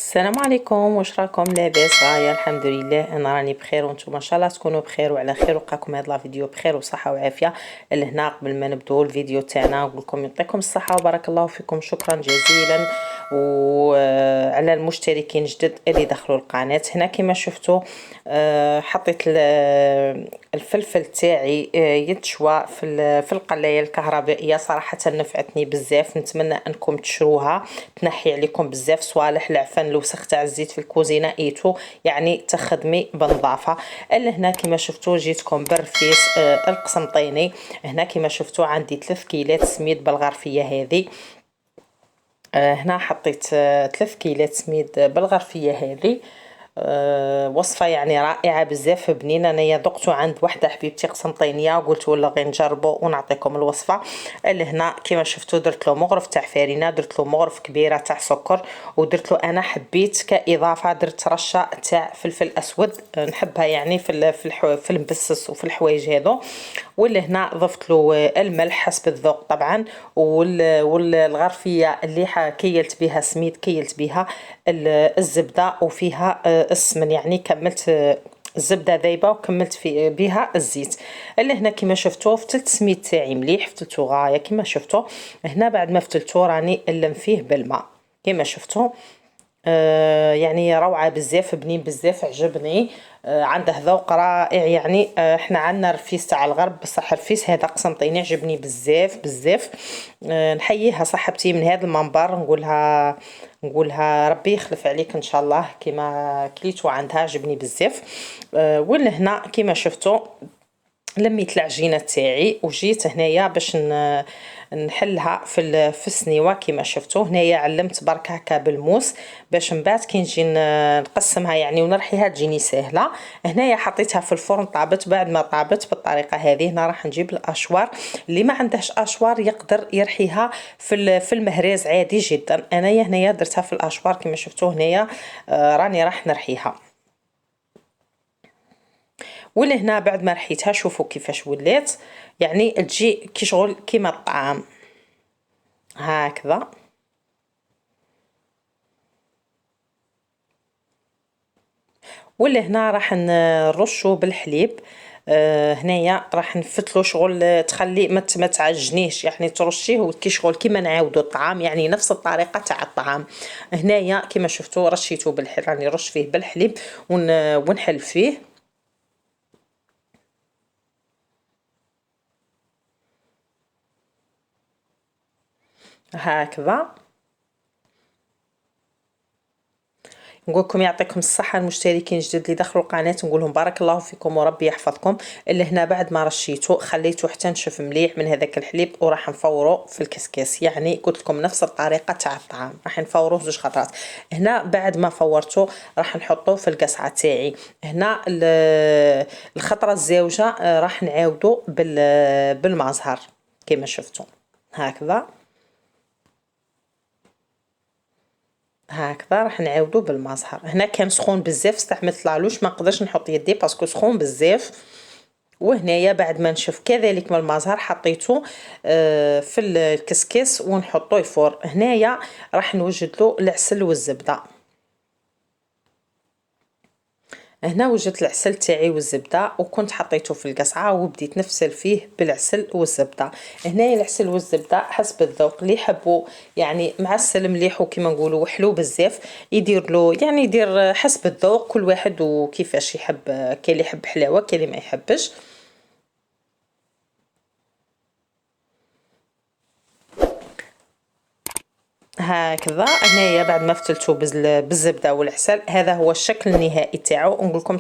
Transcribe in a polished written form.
السلام عليكم، واش راكم؟ لاباس؟ غايه الحمد لله، انا راني بخير وانتم ان شاء الله تكونوا بخير وعلى خير، وقاكم هذا الفيديو بخير وصحه وعافيه. لهنا قبل ما نبداو الفيديو تاعنا نقول لكم يعطيكم الصحه وبارك الله فيكم، شكرا جزيلا وعلى المشتركين جدد اللي دخلوا القناه. هنا كما شفتوا حطيت الفلفل تاعي يتشوى في القلايه الكهربائيه، صراحه نفعتني بزاف، نتمنى انكم تشروها، تنحي عليكم بزاف صوالح العفن الوسخ تاع الزيت في الكوزينه ايتو، يعني تخدمي بنظافه. هنا كما شفتوا جيتكم بالرفيس القسنطيني. هنا كما شفتوا عندي 3 كيلات سميد بالغرفيه هذه. هنا حطيت 3 كيلات سميد بالغرفيه هذه. وصفه يعني رائعه بزاف بنينه. انايا ذقته عند وحده حبيبتي قسنطينيه وقلت ولا غير نجربه ونعطيكم الوصفه. لهنا كما شفتوا درت له مغرف تاع فرينه، درت له مغرف كبيره تاع سكر، ودرت له انا حبيت كاضافه درت رشه تاع فلفل اسود، نحبها يعني في المبسس وفي الحوايج هذو. ولهنا ضفت له الملح حسب الذوق طبعا، والغرفيه اللي كيلت بها سميد كيلت بها الزبده وفيها السمن، يعني كملت الزبده ذايبه وكملت بها الزيت. اللي هنا كما شفتوا فتلت سميد تاعي مليح، فتلتو غايه كما شفتوا. هنا بعد ما فتلتو راني نلم فيه بالماء كما شفتوا. يعني روعه بزاف، بنين بزاف، عجبني. عنده ذوق رائع يعني. احنا عندنا رفيس تاع الغرب، بصح رفيس هذا قسنطيني عجبني بزاف بزاف. نحييها صاحبتي من هذا المنبر، نقولها ربي يخلف عليك ان شاء الله، كما كليتو عندها عجبني بزاف. ولهنا كما شفتوا لميت العجينه تاعي وجيت هنايا باش نحلها في السنيوه كما شفتوا. هنايا علمت برك هكا بالموس باش من بعد كي نجي نقسمها يعني ونرحيها تجيني سهله. هنايا حطيتها في الفرن طابت، بعد ما طابت بالطريقه هذه هنا راح نجيب الاشوار. اللي ما عندهش اشوار يقدر يرحيها في المهريز عادي جدا. انايا هنايا درتها في الاشوار كما شفتوا. هنايا راني راح نرحيها. ولهنا بعد ما رحيتها شوفوا كيفاش ولات، يعني تجي كي شغل كيما الطعام هكذا. ولهنا راح نرشو بالحليب. هنايا راح نفتلو شغل تخلي ما تعجنيش، يعني ترشيه وكي شغل كيما نعاودو الطعام، يعني نفس الطريقه تاع الطعام. هنايا كيما شفتوا رشيته بالحليب، راني رش فيه بالحليب ونحل فيه هكذا. نقولكم يعطيكم الصحة المشتركين جدد اللي دخلوا القناة، نقول لهم بارك الله فيكم وربي يحفظكم. اللي هنا بعد ما رشيته خليته حتى نشف مليح من هذاك الحليب، وراح نفوره في الكسكاس، يعني قلت لكم نفس الطريقة تاع الطعام راح نفوروه 2 خطرات. هنا بعد ما فورته راح نحطوه في القصعة تاعي. هنا الخطرة الزاوجة راح نعاودو بالمزهر كما شفتوا هكذا. هكذا راح نعاودو بالمزهر. هنا كان سخون بزاف، استعملت لالوش ما نقدرش نحط يدي باسكو سخون بزاف. وهنايا بعد ما نشف كذلك من المزهر حطيته في الكسكس ونحطوه يفور. هنايا راح نوجد له العسل والزبده. هنا وجدت العسل تاعي والزبده وكنت حطيته في القصعه وبديت نفسل فيه بالعسل والزبده. هنايا العسل والزبده حسب الذوق، اللي يحبوا يعني معسل مليح وكما نقولوا حلو بزاف يدير له، يعني يدير حسب الذوق، كل واحد وكيفاش يحب. كاين اللي يحب حلاوه كاين اللي ما يحبش. هكذا هنايا بعد ما فتلته بالزبده والعسل، هذا هو الشكل النهائي تاعو. نقول لكم